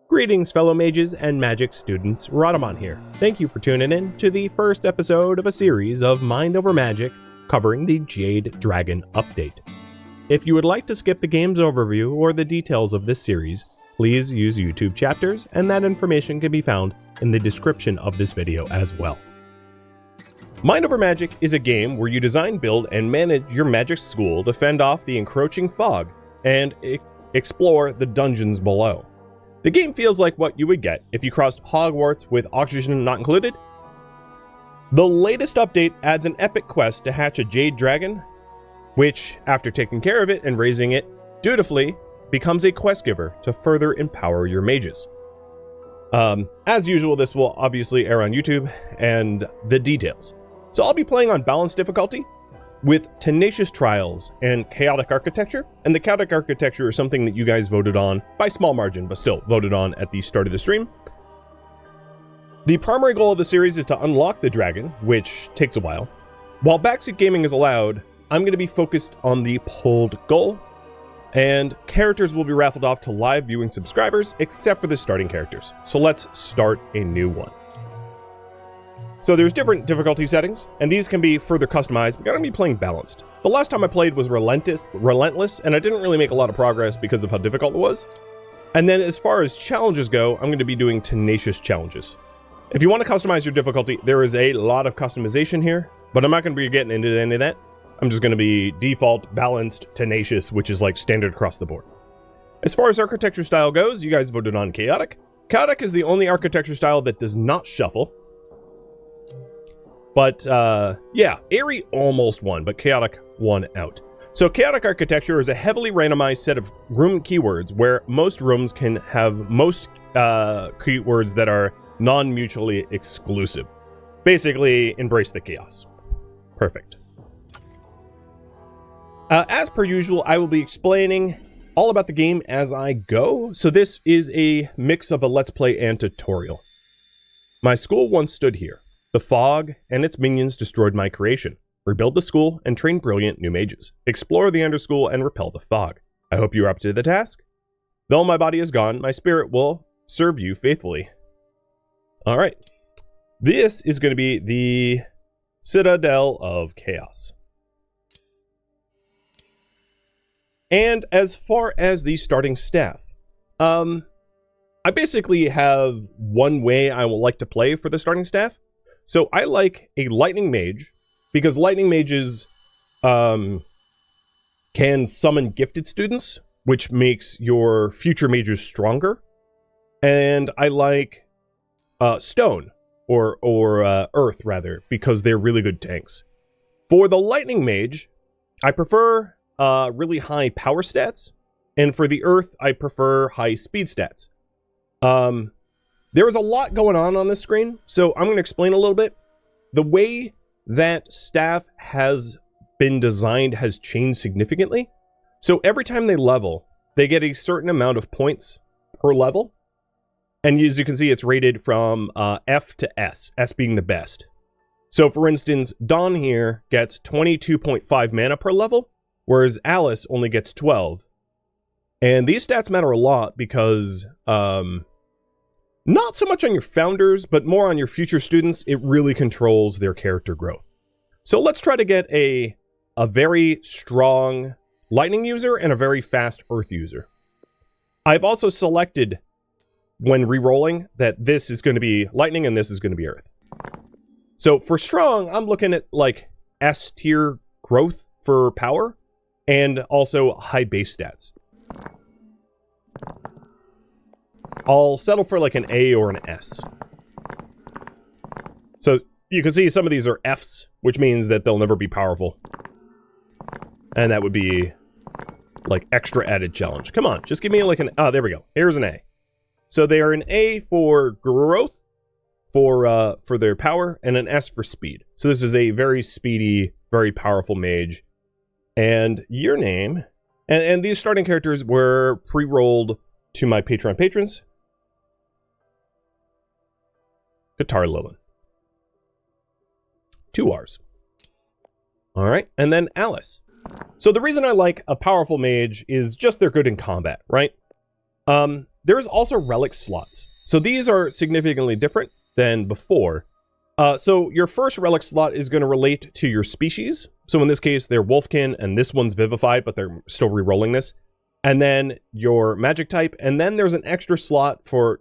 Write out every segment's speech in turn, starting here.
Greetings, fellow mages and magic students. Rhadamant here. Thank you for tuning in to the first episode of a series of Mind Over Magic covering the Jade Dragon update. If you would like to skip the game's overview or the details of this series, please use YouTube chapters, and that information can be found in the description of this video as well. Mind Over Magic is a game where you design, build, and manage your magic school to fend off the encroaching fog and explore the dungeons below. The game feels like what you would get if you crossed Hogwarts with oxygen not included. The latest update adds an epic quest to hatch a Jade Dragon, which, after taking care of it and raising it dutifully, becomes a quest giver to further empower your mages. As usual, this will obviously air on YouTube and the details. So I'll be playing on balanced difficulty with tenacious trials and chaotic architecture. And the chaotic architecture is something that you guys voted on by small margin, but still voted on at the start of the stream. The primary goal of the series is to unlock the dragon, which takes a while. While backseat gaming is allowed, I'm going to be focused on the pulled goal, and characters will be raffled off to live viewing subscribers, except for the starting characters. So let's start a new one. So there's different difficulty settings, and these can be further customized. We're going to be playing balanced. The last time I played was relentless, and I didn't really make a lot of progress because of how difficult it was. And then as far as challenges go, I'm going to be doing tenacious challenges. If you want to customize your difficulty, there is a lot of customization here, but I'm not going to be getting into any of that. I'm just going to be default, balanced, tenacious, which is like standard across the board. As far as architecture style goes, you guys voted on chaotic. Chaotic is the only architecture style that does not shuffle. But, yeah, Airy almost won, but Chaotic won out. So Chaotic Architecture is a heavily randomized set of room keywords where most rooms can have most keywords that are non-mutually exclusive. Basically, embrace the chaos. Perfect. As per usual, I will be explaining all about the game as I go. So this is a mix of a Let's Play and tutorial. My school once stood here. The fog and its minions destroyed my creation. Rebuild the school and train brilliant new mages. Explore the underschool and repel the fog. I hope you are up to the task. Though my body is gone, my spirit will serve you faithfully. Alright. This is going to be the Citadel of Chaos. And as far as the starting staff, I basically have one way I will like to play for the starting staff. So I like a lightning mage, because lightning mages can summon gifted students, which makes your future mages stronger. And I like stone, or earth rather, because they're really good tanks. For the lightning mage, I prefer really high power stats, and for the earth, I prefer high speed stats. There is a lot going on this screen, so I'm going to explain a little bit. The way that staff has been designed has changed significantly. So every time they level, they get a certain amount of points per level. And as you can see, it's rated from F to S, S being the best. So for instance, Dawn here gets 22.5 mana per level, whereas Alice only gets 12. And these stats matter a lot because... not so much on your founders, but more on your future students. It really controls their character growth. So let's try to get a very strong lightning user and a very fast earth user. I've also selected, when re-rolling, that this is going to be lightning and this is going to be earth. So for strong, I'm looking at like S tier growth for power and also high base stats. I'll settle for like an A or an S. So you can see some of these are Fs, which means that they'll never be powerful. And that would be like extra added challenge. Come on, just give me like an... Oh, there we go. Here's an A. So they are an A for growth, for their power, and an S for speed. So this is a very speedy, very powerful mage. And your name... And these starting characters were pre-rolled to my Patreon patrons. Guitar Lilin. 2 R's. Alright, and then Alice. So the reason I like a powerful mage is just they're good in combat, right? there's also relic slots. So these are significantly different than before. So your first relic slot is going to relate to your species. So in this case, they're Wolfkin, and this one's Vivified, but they're still re-rolling this. And then your magic type, and then there's an extra slot for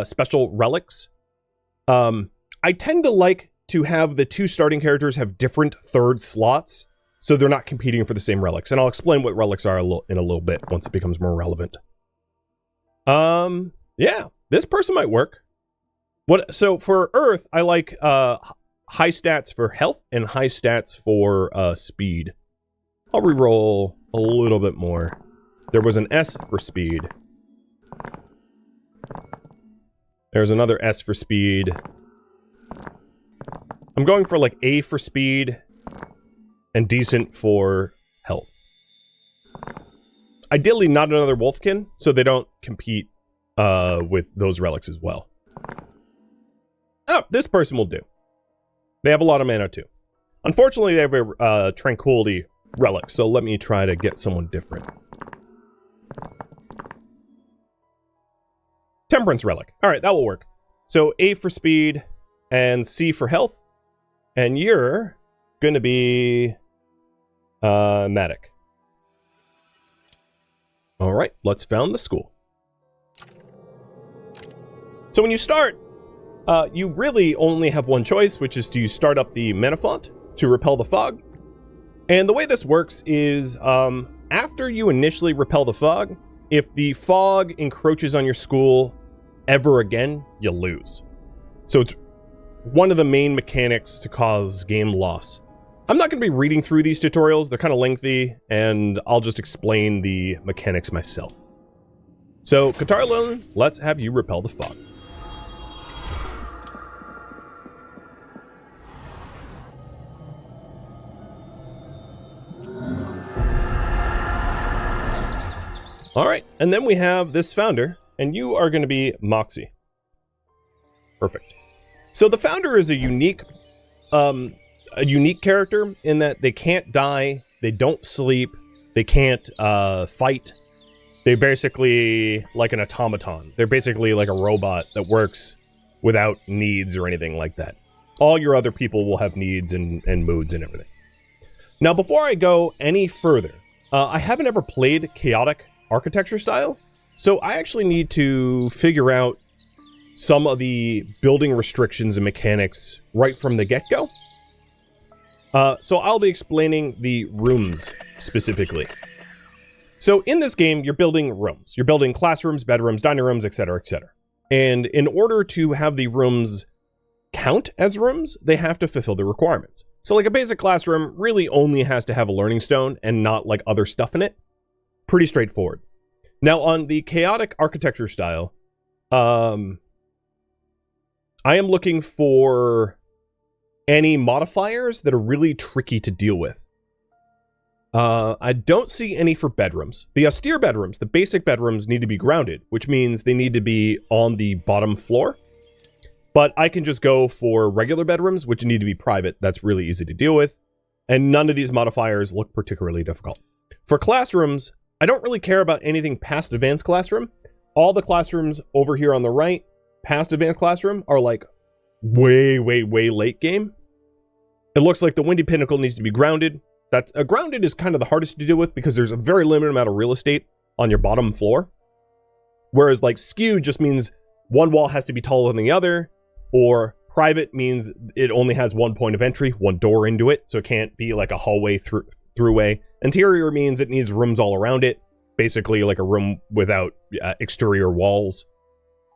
special relics. I tend to like to have the two starting characters have different third slots, so they're not competing for the same relics. And I'll explain what relics are in a little bit once it becomes more relevant. Yeah, this person might work. So for Earth, I like high stats for health and high stats for speed. I'll reroll a little bit more. There was an S for speed. There's another S for speed. I'm going for like A for speed and decent for health. Ideally not another Wolfkin, so they don't compete with those relics as well. Oh, this person will do. They have a lot of mana too. Unfortunately, they have a Tranquility relic, so let me try to get someone different. Temperance relic. Alright, that will work. So A for speed and C for health. And you're going to be Matic. Alright, let's found the school. So when you start, you really only have one choice, which is to start up the mana font to repel the fog. And the way this works is, after you initially repel the fog, if the fog encroaches on your school ever again, you lose. So it's one of the main mechanics to cause game loss. I'm not going to be reading through these tutorials, they're kind of lengthy, and I'll just explain the mechanics myself. So, Katarlon, let's have you repel the fog. Alright, and then we have this founder, and you are going to be Moxie. Perfect. So the founder is a unique character in that they can't die, they don't sleep, they can't fight. They're basically like an automaton. They're basically like a robot that works without needs or anything like that. All your other people will have needs and moods and everything. Now, before I go any further, I haven't ever played chaotic architecture style, so I actually need to figure out some of the building restrictions and mechanics right from the get-go. So I'll be explaining the rooms specifically. So in this game, you're building rooms. You're building classrooms, bedrooms, dining rooms, etc., etc. And in order to have the rooms count as rooms, they have to fulfill the requirements. So like a basic classroom really only has to have a learning stone and not like other stuff in it. Pretty straightforward. Now on the chaotic architecture style, I am looking for any modifiers that are really tricky to deal with. I don't see any for bedrooms. The austere bedrooms, the basic bedrooms, need to be grounded, which means they need to be on the bottom floor. But I can just go for regular bedrooms, which need to be private. That's really easy to deal with. And none of these modifiers look particularly difficult. For classrooms, I don't really care about anything past advanced classroom. All the classrooms over here on the right, past advanced classroom, are like way, way, way late game. It looks like the Windy Pinnacle needs to be grounded. Grounded is kind of the hardest to deal with because there's a very limited amount of real estate on your bottom floor. Whereas like skewed just means one wall has to be taller than the other, or private means it only has one point of entry, one door into it, so it can't be like a hallway throughway. Interior means it needs rooms all around it, basically like a room without exterior walls.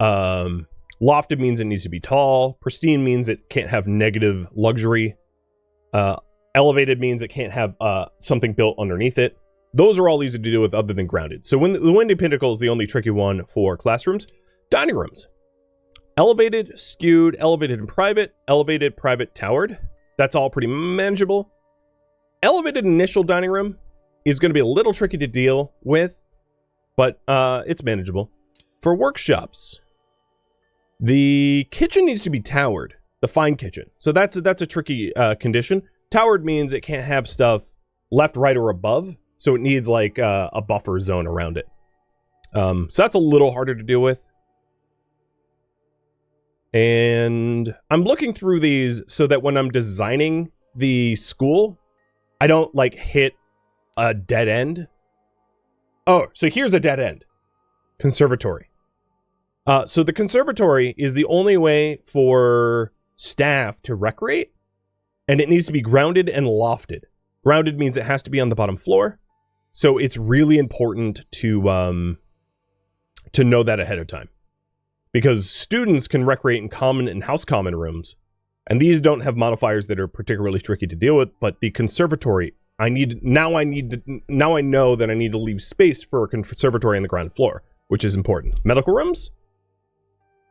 Lofted means it needs to be tall. Pristine means it can't have negative luxury. Elevated means it can't have something built underneath it. Those are all easy to deal with other than grounded. So when the Windy Pinnacle is the only tricky one for classrooms. Dining rooms. Elevated, skewed, elevated and private, elevated, private, towered. That's all pretty manageable. Elevated initial dining room is going to be a little tricky to deal with, but it's manageable. For workshops, the kitchen needs to be towered, the fine kitchen. So that's a tricky condition. Towered means it can't have stuff left, right, or above, so it needs like a buffer zone around it. So that's a little harder to deal with. And I'm looking through these so that when I'm designing the school, I don't like hit a dead end. Oh, so here's a dead end. Conservatory. So the conservatory is the only way for staff to recreate, and it needs to be grounded and lofted. Grounded means it has to be on the bottom floor, so it's really important to know that ahead of time, because students can recreate in common and house common rooms, and these don't have modifiers that are particularly tricky to deal with. But the conservatory, now I know that I need to leave space for a conservatory on the ground floor, which is important. Medical rooms,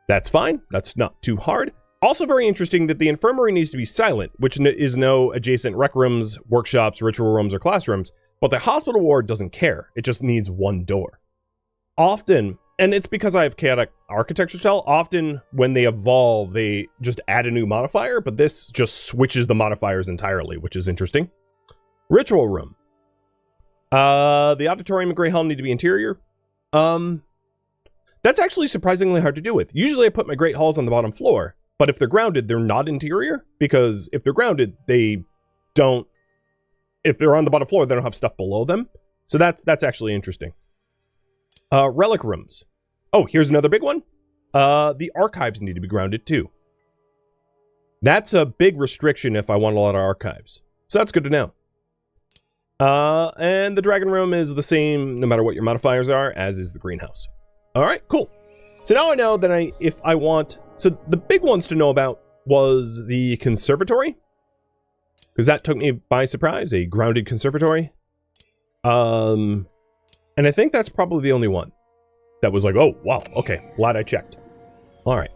that's fine. That's not too hard. Also very interesting that the infirmary needs to be silent, which is no adjacent rec rooms, workshops, ritual rooms, or classrooms. But the hospital ward doesn't care. It just needs one door. Often, and it's because I have chaotic architecture style, often when they evolve, they just add a new modifier, but this just switches the modifiers entirely, which is interesting. Ritual room. The auditorium and Grey Hall need to be interior. That's actually surprisingly hard to do with. Usually I put my Great Halls on the bottom floor, but if they're grounded, they're not interior, because if they're grounded, if they're on the bottom floor, they don't have stuff below them. So that's actually interesting. Relic rooms. Oh, here's another big one. The archives need to be grounded too. That's a big restriction if I want a lot of archives. So that's good to know. And the dragon room is the same no matter what your modifiers are, as is the greenhouse. All right, cool. So now I know that if I want... So the big ones to know about was the conservatory, because that took me by surprise, a grounded conservatory. And I think that's probably the only one that was like, oh, wow, okay, glad I checked. All right.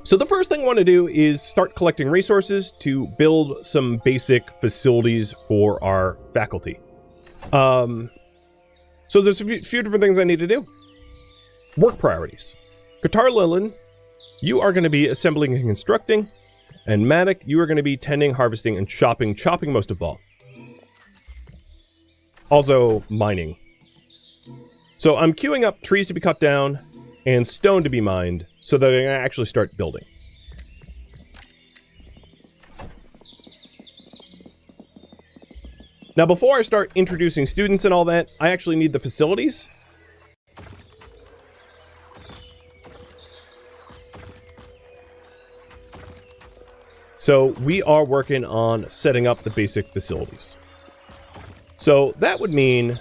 So the first thing I want to do is start collecting resources to build some basic facilities for our faculty. So there's a few different things I need to do. Work priorities. Qatar Lilin, you are going to be assembling and constructing. And Matic, you are going to be tending, harvesting, and chopping most of all. Also, mining. So I'm queuing up trees to be cut down and stone to be mined so that I can actually start building. Now, before I start introducing students and all that, I actually need the facilities. So we are working on setting up the basic facilities. So that would mean,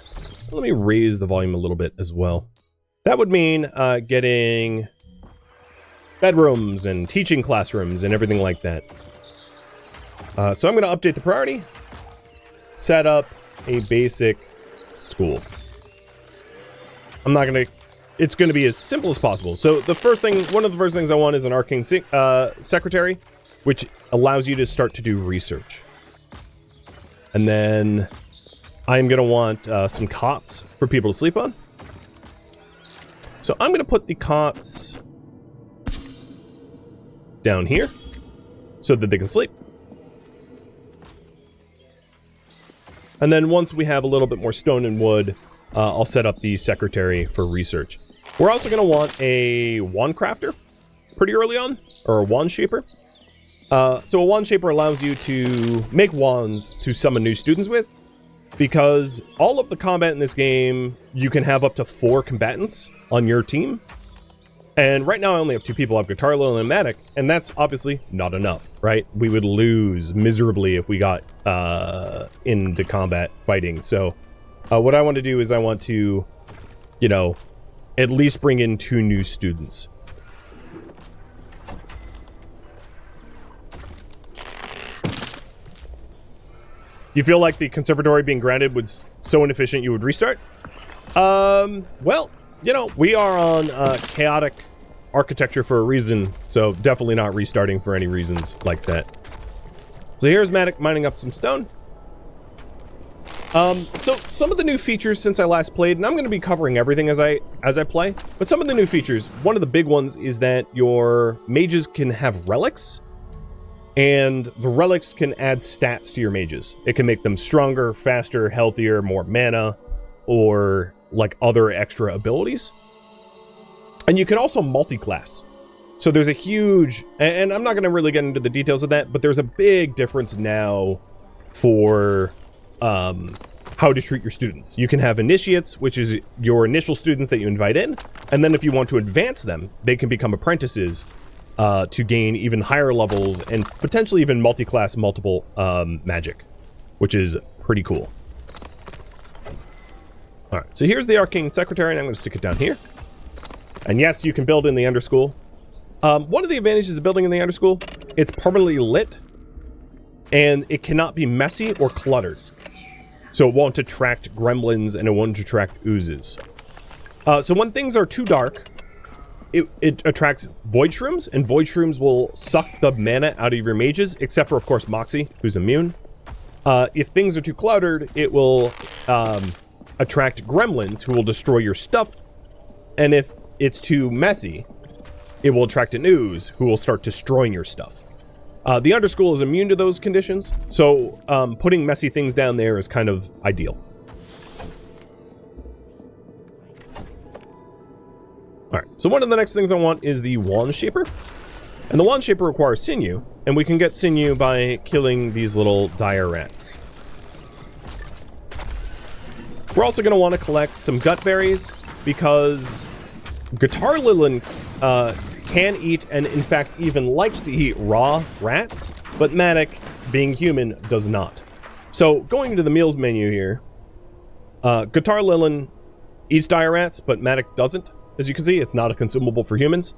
let me raise the volume a little bit as well. That would mean getting bedrooms and teaching classrooms and everything like that. So I'm going to update the priority, set up a basic school. I'm not going to, it's going to be as simple as possible. So the first thing, one of the first things I want is an arcane secretary, which allows you to start to do research. And then I'm going to want some cots for people to sleep on. So I'm going to put the cots down here so that they can sleep. And then once we have a little bit more stone and wood, I'll set up the secretary for research. We're also going to want a wand crafter pretty early on, or a wand shaper. So a wand shaper allows you to make wands to summon new students with, because all of the combat in this game, you can have up to 4 combatants on your team. And right now I only have 2 people. I have Guitarlo and Matic, and that's obviously not enough, right? We would lose miserably if we got into combat fighting. So what I want to do is I want to, you know, at least bring in 2 new students. You feel like the conservatory being grounded was so inefficient you would restart? Well, you know, we are on chaotic architecture for a reason, so definitely not restarting for any reasons like that. So here's Matic mining up some stone. So some of the new features since I last played, and I'm going to be covering everything as I play, but some of the new features, one of the big ones is that your mages can have relics. And the relics can add stats to your mages. It can make them stronger, faster, healthier, more mana, or like other extra abilities. And you can also multi-class. So there's a huge, and I'm not going to really get into the details of that, but there's a big difference now for how to treat your students. You can have initiates, which is your initial students that you invite in, and then if you want to advance them, they can become apprentices to gain even higher levels and potentially even multi-class multiple magic, which is pretty cool. All right, so here's the Arcane Secretary, and I'm going to stick it down here. And yes, you can build in the Underschool. One of the advantages of building in the Underschool, it's permanently lit, and it cannot be messy or cluttered. So it won't attract gremlins, and it won't attract oozes. So when things are too dark, it attracts void shrooms, and void shrooms will suck the mana out of your mages, except for, of course, Moxie, who's immune. If things are too cluttered, it will attract gremlins, who will destroy your stuff. And if it's too messy, it will attract an ooze, who will start destroying your stuff. The Underschool is immune to those conditions, so putting messy things down there is kind of ideal. Alright, so one of the next things I want is the Wand Shaper. And the Wand Shaper requires sinew, and we can get sinew by killing these little dire rats. We're also going to want to collect some gut berries, because Guitar Lilin can eat, and in fact even likes to eat, raw rats, but Matic, being human, does not. So going to the meals menu here, Guitar Lilin eats dire rats, but Matic doesn't. As you can see, it's not a consumable for humans.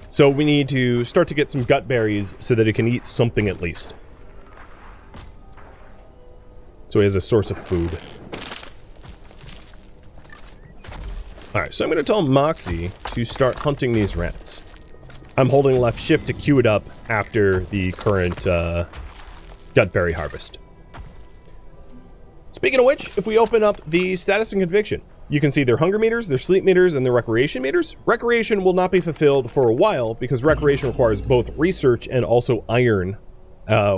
So we need to start to get some gut berries so that it can eat something at least. So he has a source of food. Alright, so I'm going to tell Moxie to start hunting these rats. I'm holding left shift to queue it up after the current gutberry harvest. Speaking of which, if we open up the status and conviction, you can see their hunger meters, their sleep meters, and their recreation meters. Recreation will not be fulfilled for a while because recreation requires both research and also iron,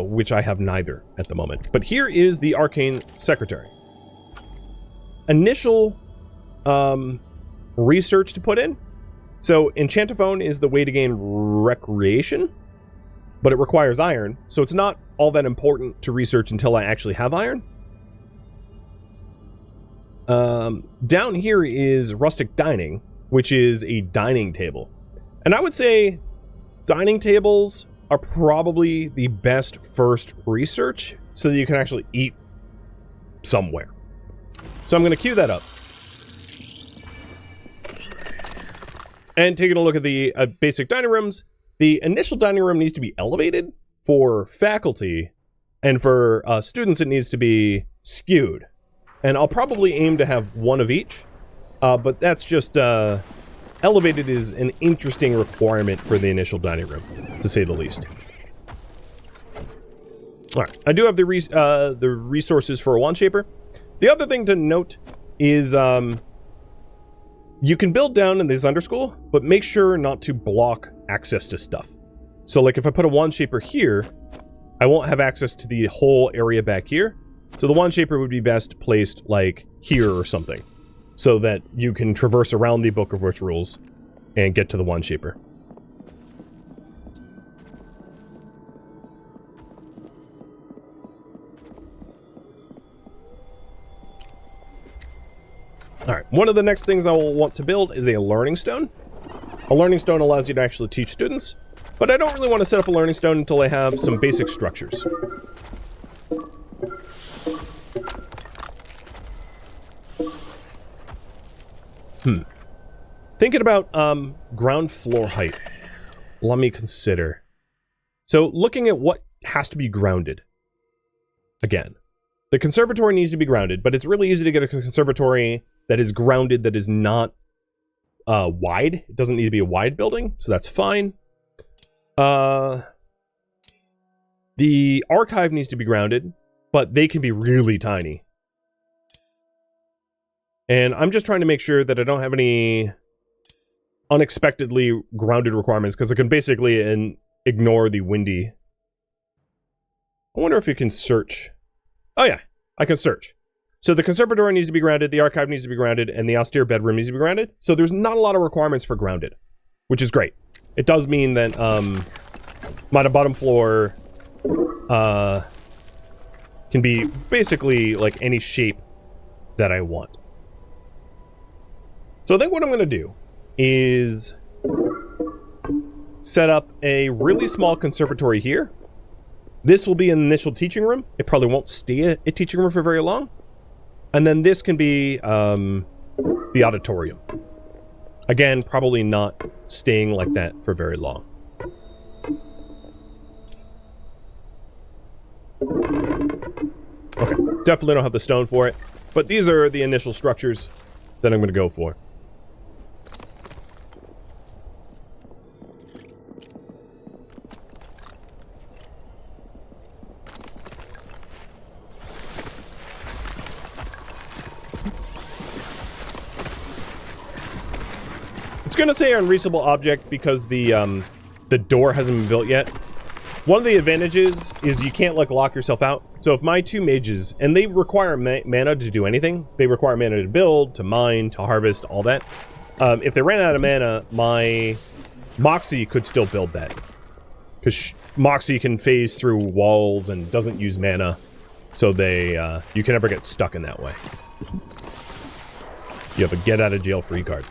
which I have neither at the moment. But here is the Arcane Secretary. Initial research to put in. So Enchantophone is the way to gain recreation, but it requires iron, so it's not all that important to research until I actually have iron. Down here is Rustic Dining, which is a dining table. And I would say dining tables are probably the best first research so that you can actually eat somewhere. So I'm going to queue that up. And taking a look at the basic dining rooms, the initial dining room needs to be elevated for faculty, and for students it needs to be skewed. And I'll probably aim to have one of each, but that's just, elevated is an interesting requirement for the initial dining room, to say the least. Alright, I do have the resources for a Wand Shaper. The other thing to note is, you can build down in this Underschool, but make sure not to block access to stuff. So like if I put a Wand Shaper here, I won't have access to the whole area back here. So the Wand Shaper would be best placed like here or something, so that you can traverse around the Book of Rituals and get to the Wand Shaper. Alright, one of the next things I will want to build is a Learning Stone. A Learning Stone allows you to actually teach students, but I don't really want to set up a Learning Stone until I have some basic structures. Thinking about ground floor height, let me consider. So looking at what has to be grounded. Again, the conservatory needs to be grounded, but it's really easy to get a conservatory that is grounded, that is not wide. It doesn't need to be a wide building, so that's fine. The archive needs to be grounded, but they can be really tiny. And I'm just trying to make sure that I don't have any unexpectedly grounded requirements, because I can basically ignore the windy. I wonder if you can search. Oh yeah, I can search. So the conservatory needs to be grounded, the archive needs to be grounded, and the austere bedroom needs to be grounded. So there's not a lot of requirements for grounded, which is great. It does mean that my bottom floor can be basically like any shape that I want. So I think what I'm going to do is set up a really small conservatory here. This will be an initial teaching room. It probably won't stay a teaching room for very long. And then this can be the auditorium. Again, probably not staying like that for very long. Okay, definitely don't have the stone for it, but these are the initial structures that I'm going to go for. It's going to say unreachable object because the door hasn't been built yet. One of the advantages is you can't like lock yourself out. So if my two mages, and they require mana to do anything, they require mana to build, to mine, to harvest, all that. If they ran out of mana, my Moxie could still build that. Because Moxie can phase through walls and doesn't use mana. So they, you can never get stuck in that way. You have a get out of jail free card.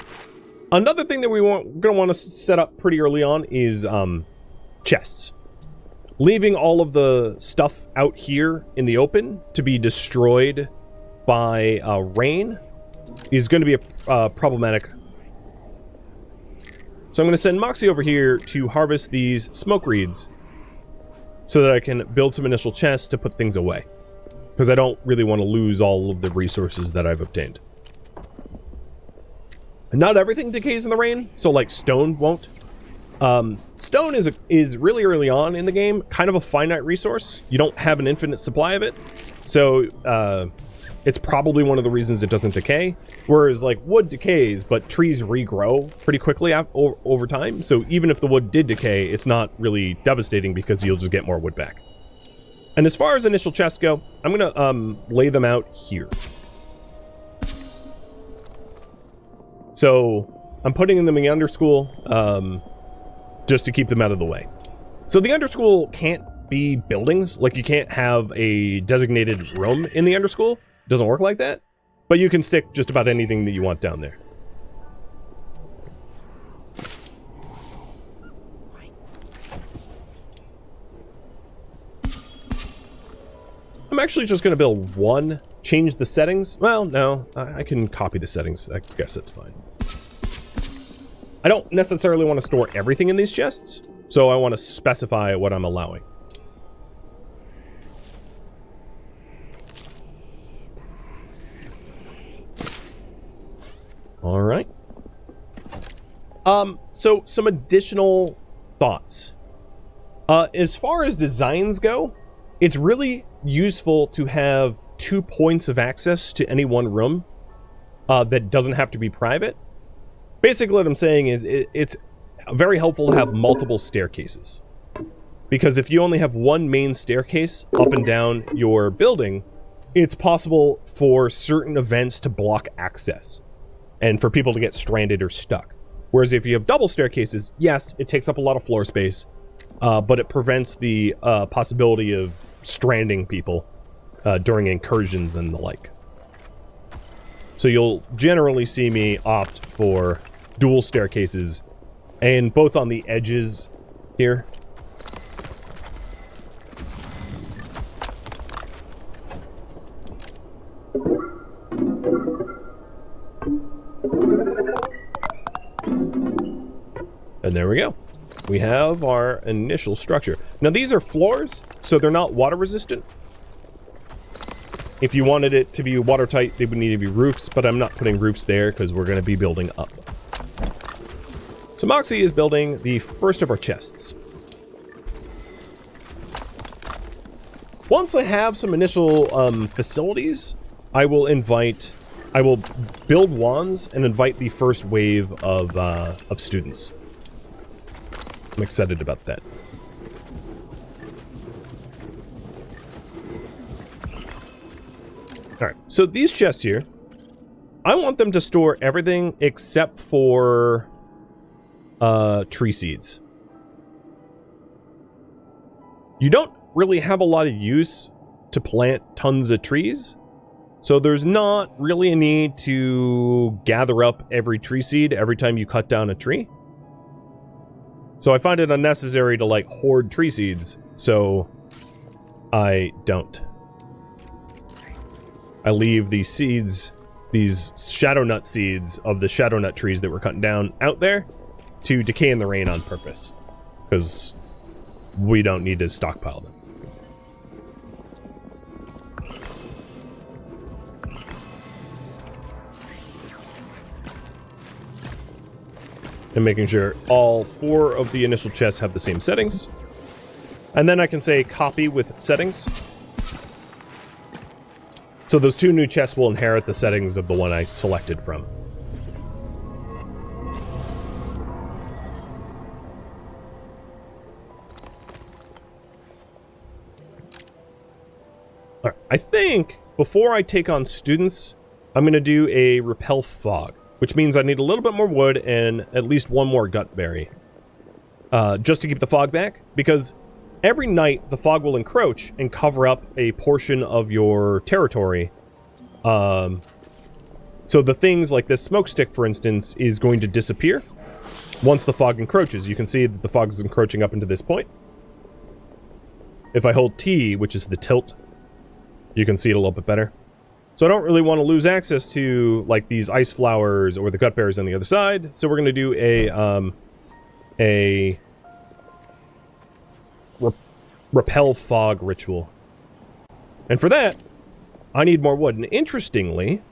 Another thing that we're going to want to set up pretty early on is chests. Leaving all of the stuff out here in the open to be destroyed by rain is going to be problematic. So I'm going to send Moxie over here to harvest these smoke reeds so that I can build some initial chests to put things away. Because I don't really want to lose all of the resources that I've obtained. Not everything decays in the rain, so like stone won't. Stone is really early on in the game kind of a finite resource. You don't have an infinite supply of it, so it's probably one of the reasons it doesn't decay. Whereas like wood decays, but trees regrow pretty quickly over time. So even if the wood did decay, it's not really devastating because you'll just get more wood back. And as far as initial chests go, I'm gonna lay them out here. So I'm putting them in the underschool just to keep them out of the way. So the underschool can't be buildings. Like you can't have a designated room in the underschool. It doesn't work like that. But you can stick just about anything that you want down there. I'm actually just going to build one, change the settings. Well, no, I can copy the settings. I guess that's fine. I don't necessarily want to store everything in these chests, so I want to specify what I'm allowing. All right. So some additional thoughts. As far as designs go, it's really useful to have 2 points of access to any one room that doesn't have to be private. Basically what I'm saying is it's very helpful to have multiple staircases. Because if you only have one main staircase up and down your building, it's possible for certain events to block access and for people to get stranded or stuck. Whereas if you have double staircases, yes, it takes up a lot of floor space, but it prevents the possibility of stranding people during incursions and the like. So you'll generally see me opt for dual staircases, and both on the edges here. And there we go. We have our initial structure. Now these are floors, so they're not water resistant. If you wanted it to be watertight, they would need to be roofs, but I'm not putting roofs there because we're going to be building up. So Moxie is building the first of our chests. Once I have some initial facilities, I will build wands and invite the first wave of students. I'm excited about that. Alright, so these chests here, I want them to store everything except for tree seeds. You don't really have a lot of use to plant tons of trees, so there's not really a need to gather up every tree seed every time you cut down a tree. So I find it unnecessary to, like, hoard tree seeds, so I don't. I leave these seeds, these shadow nut seeds of the shadow nut trees that we're cutting down out there to decay in the rain on purpose, because we don't need to stockpile them. And making sure all 4 of the initial chests have the same settings. And then I can say copy with settings. So those 2 new chests will inherit the settings of the one I selected from. Alright, I think before I take on students, I'm going to do a repel fog, which means I need a little bit more wood and at least 1 more gut berry. Just to keep the fog back, because every night the fog will encroach and cover up a portion of your territory. So the things like this smoke stick, for instance, is going to disappear once the fog encroaches. You can see that the fog is encroaching up into this point. If I hold T, which is the tilt, you can see it a little bit better. So I don't really want to lose access to, like, these ice flowers or the gut berries on the other side. So we're going to do a repel fog ritual. And for that, I need more wood. And interestingly,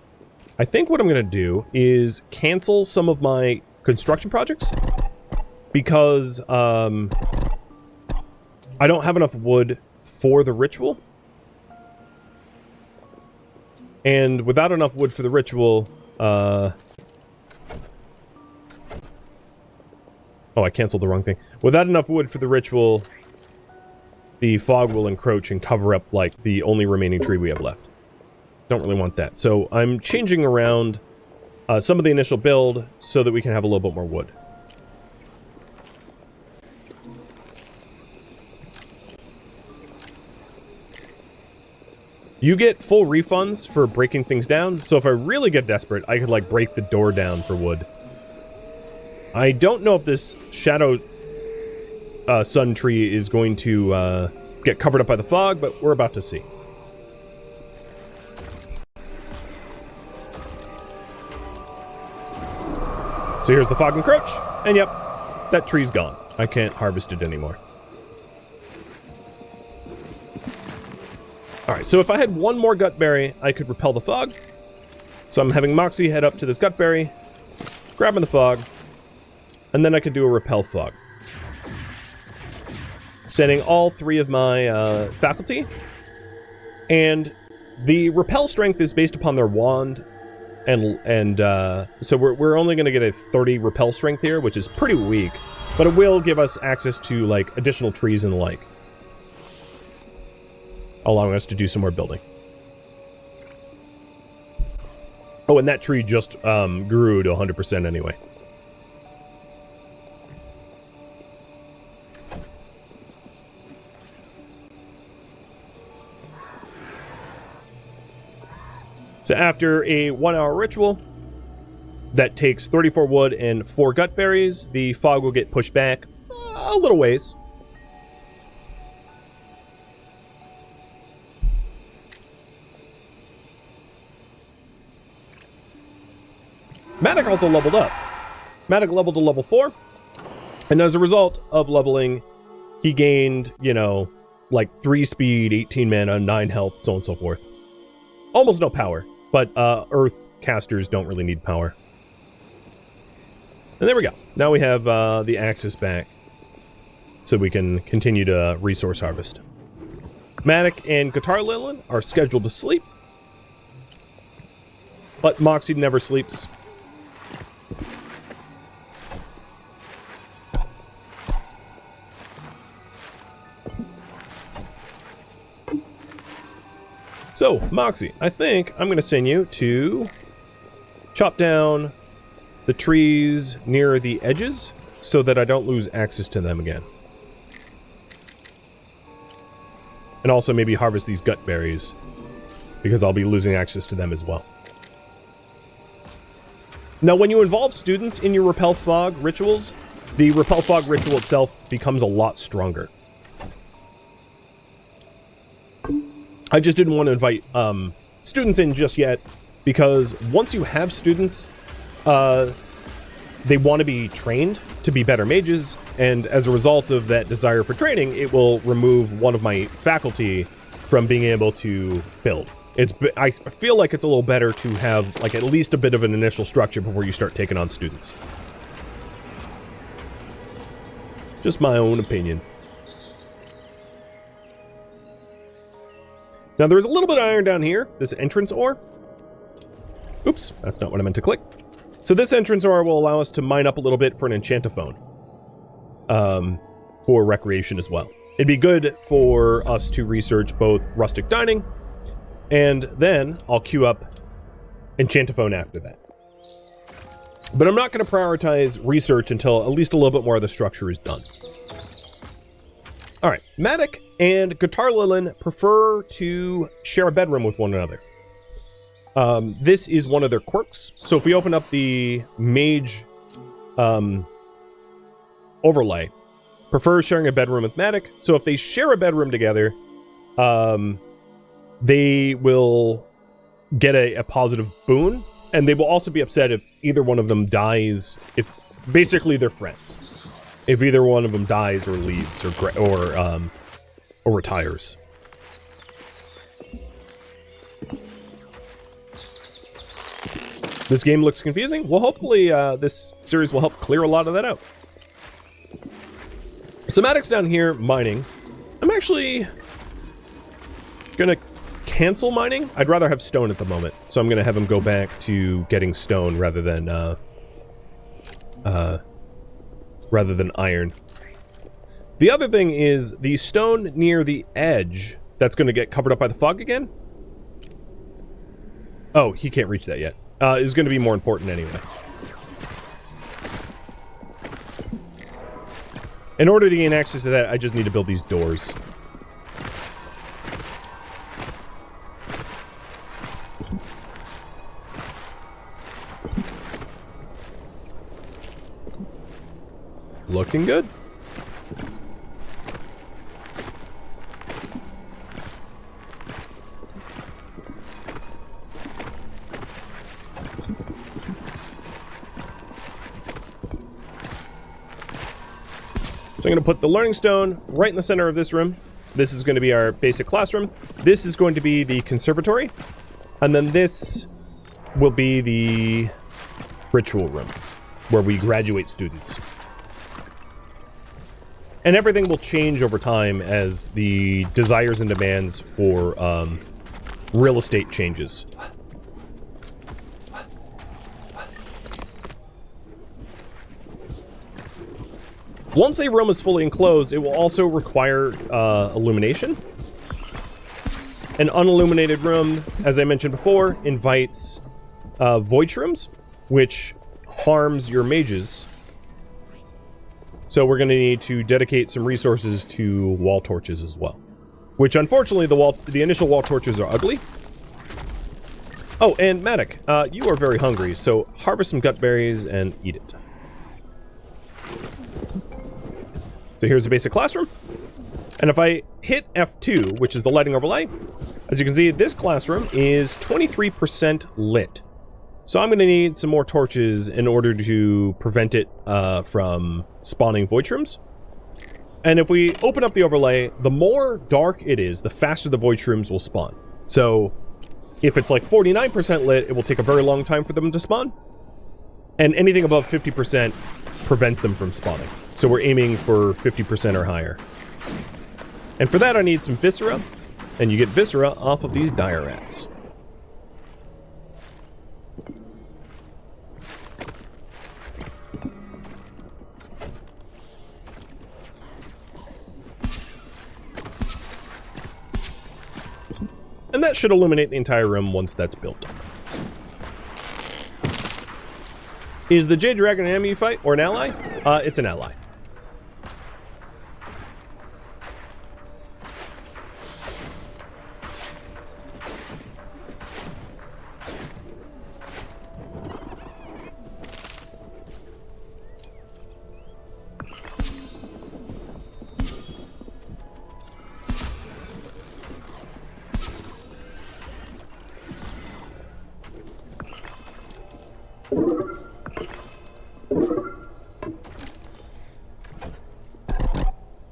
I think what I'm going to do is cancel some of my construction projects because I don't have enough wood for the ritual. And without enough wood for the ritual, oh, I canceled the wrong thing. Without enough wood for the ritual, the fog will encroach and cover up, like, the only remaining tree we have left. Don't really want that. So I'm changing around some of the initial build so that we can have a little bit more wood. You get full refunds for breaking things down, so if I really get desperate, I could, like, break the door down for wood. I don't know if this shadow sun tree is going to get covered up by the fog, but we're about to see. So here's the fog encroach, and yep, that tree's gone. I can't harvest it anymore. Alright, so if I had 1 more gut berry, I could repel the fog. So I'm having Moxie head up to this gut berry, grabbing the fog, and then I could do a repel fog. Sending all 3 of my faculty. And the repel strength is based upon their wand. And so we're only going to get a 30 repel strength here, which is pretty weak. But it will give us access to, like, additional trees and the like, allowing us to do some more building. Oh, and that tree just grew to 100% anyway. So after a 1-hour ritual that takes 34 wood and 4 gut berries, the fog will get pushed back a little ways. Matic also leveled up. Matic leveled to level 4, and as a result of leveling, he gained, you know, like 3 speed, 18 mana, 9 health, so on and so forth. Almost no power, but Earth casters don't really need power. And there we go. Now we have the axis back, so we can continue to resource harvest. Matic and Guitar Lilin are scheduled to sleep, but Moxie never sleeps. So, Moxie, I think I'm going to send you to chop down the trees near the edges so that I don't lose access to them again. And also maybe harvest these gut berries, because I'll be losing access to them as well. Now, when you involve students in your Repel Fog rituals, the Repel Fog ritual itself becomes a lot stronger. I just didn't want to invite students in just yet, because once you have students, they want to be trained to be better mages, and as a result of that desire for training, it will remove one of my faculty from being able to build. I feel like it's a little better to have like at least a bit of an initial structure before you start taking on students. Just my own opinion. Now there's a little bit of iron down here, this entrance ore. Oops, that's not what I meant to click. So this entrance ore will allow us to mine up a little bit for an enchantophone. For recreation as well. It'd be good for us to research both rustic dining, and then I'll queue up enchantophone after that. But I'm not going to prioritize research until at least a little bit more of the structure is done. Alright, Matic and Guitar Lilin prefer to share a bedroom with one another. This is one of their quirks. So if we open up the mage overlay, prefers sharing a bedroom with Matic. So if they share a bedroom together, they will get a positive boon, and they will also be upset if either one of them dies. If basically they're friends. If either one of them dies or leaves or retires. This game looks confusing. Well, hopefully this series will help clear a lot of that out. So Maddox down here mining. I'm actually gonna cancel mining. I'd rather have stone at the moment, so I'm gonna have him go back to getting stone rather than iron. The other thing is the stone near the edge that's gonna get covered up by the fog again. Oh, he can't reach that yet. Is gonna be more important anyway. In order to gain access to that, I just need to build these doors. Looking good. So I'm going to put the learning stone right in the center of this room. This is going to be our basic classroom. This is going to be the conservatory. And then this will be the ritual room, where we graduate students. And everything will change over time as the desires and demands for real estate changes. Once a room is fully enclosed, it will also require illumination. An unilluminated room, as I mentioned before, invites void shrooms, which harms your mages. So we're going to need to dedicate some resources to wall torches as well. Which, unfortunately, the initial wall torches are ugly. Oh, and Matic, you are very hungry, so harvest some gut berries and eat it. So here's the basic classroom. And if I hit F2, which is the lighting overlay, as you can see, this classroom is 23% lit. So I'm going to need some more torches in order to prevent it from spawning void shrooms. And if we open up the overlay, the more dark it is, the faster the void shrooms will spawn. So if it's like 49% lit, it will take a very long time for them to spawn. And anything above 50% prevents them from spawning. So we're aiming for 50% or higher. And for that I need some viscera, and you get viscera off of these dire rats. And And that should illuminate the entire room once that's built. Is the Jade Dragon an enemy you fight or an ally? It's an ally.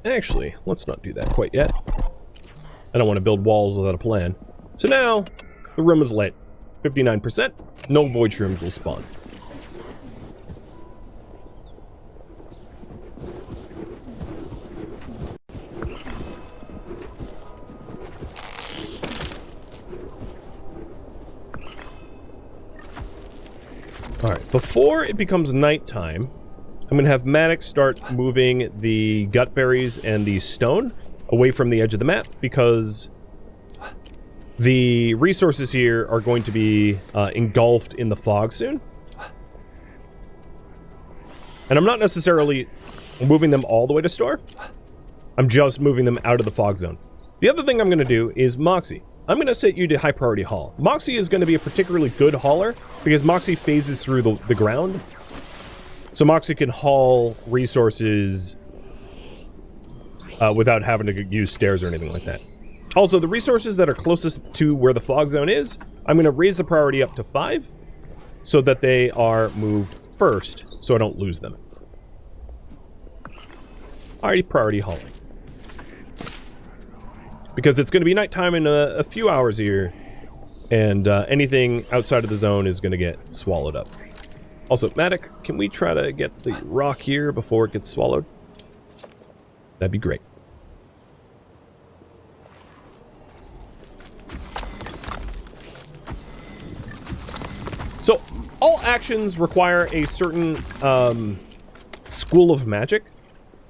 Actually, let's not do that quite yet. I don't want to build walls without a plan. So now, the room is lit. 59%. No void shrooms will spawn. Alright, before it becomes nighttime, I'm going to have Maddox start moving the gut berries and the stone away from the edge of the map, because the resources here are going to be engulfed in the fog soon. And I'm not necessarily moving them all the way to store. I'm just moving them out of the fog zone. The other thing I'm going to do is Moxie. I'm going to set you to high priority haul. Moxie is going to be a particularly good hauler because Moxie phases through the ground. So Moxie can haul resources without having to use stairs or anything like that. Also, the resources that are closest to where the fog zone is, I'm going to raise the priority up to 5 so that they are moved first so I don't lose them. Alrighty, priority hauling. Because it's going to be nighttime in a few hours here, and anything outside of the zone is going to get swallowed up. Also, Matic, can we try to get the rock here before it gets swallowed? That'd be great. So, all actions require a certain school of magic.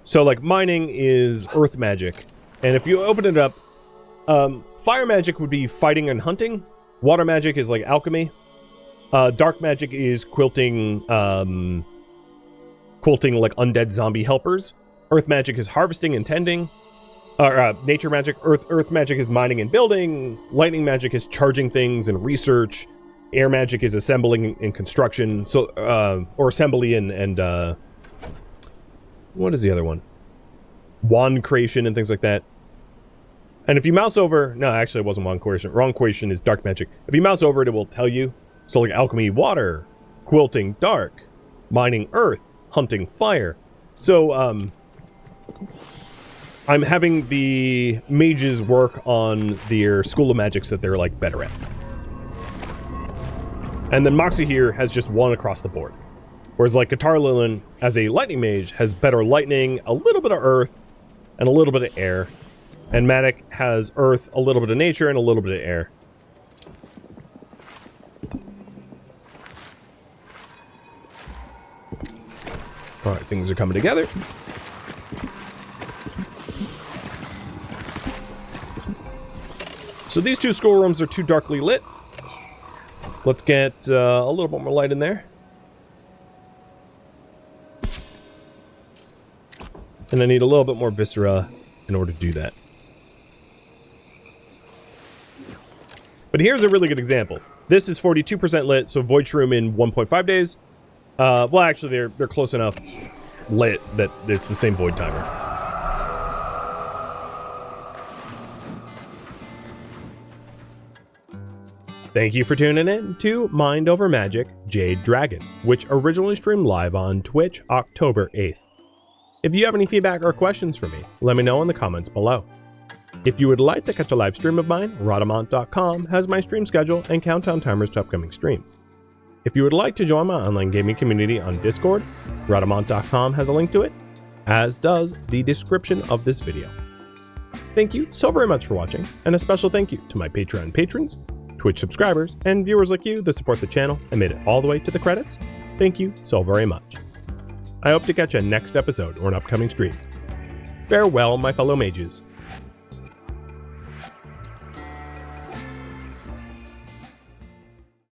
So, like, mining is earth magic. And if you open it up, fire magic would be fighting and hunting. Water magic is like alchemy. Dark magic is quilting like undead zombie helpers. Earth magic is harvesting and tending. Nature magic, earth magic is mining and building. Lightning magic is charging things and research. Air magic is assembling and construction. So, or assembly and what is the other one? Wand creation and things like that. And if you mouse over, no, actually it wasn't wand creation. Wrong creation is dark magic. If you mouse over it, it will tell you. So like alchemy, water, quilting, dark, mining, earth, hunting, fire. So, I'm having the mages work on their school of magics that they're like better at. And then Moxie here has just one across the board. Whereas like Guitar Lilin, as a lightning mage, has better lightning, a little bit of earth, and a little bit of air. And Matic has earth, a little bit of nature, and a little bit of air. Alright, things are coming together. So these two schoolrooms are too darkly lit. Let's get a little bit more light in there. And I need a little bit more viscera in order to do that. But here's a really good example. This is 42% lit, so Void Shroom in 1.5 days. Well, actually, they're close enough lit that it's the same Void timer. Thank you for tuning in to Mind Over Magic Jade Dragon, which originally streamed live on Twitch October 8th. If you have any feedback or questions for me, let me know in the comments below. If you would like to catch a live stream of mine, Rhadamant.com has my stream schedule and countdown timers to upcoming streams. If you would like to join my online gaming community on Discord, Rhadamant.com has a link to it, as does the description of this video. Thank you so very much for watching, and a special thank you to my Patreon patrons, Twitch subscribers, and viewers like you that support the channel and made it all the way to the credits. Thank you so very much. I hope to catch you next episode or an upcoming stream. Farewell, my fellow mages.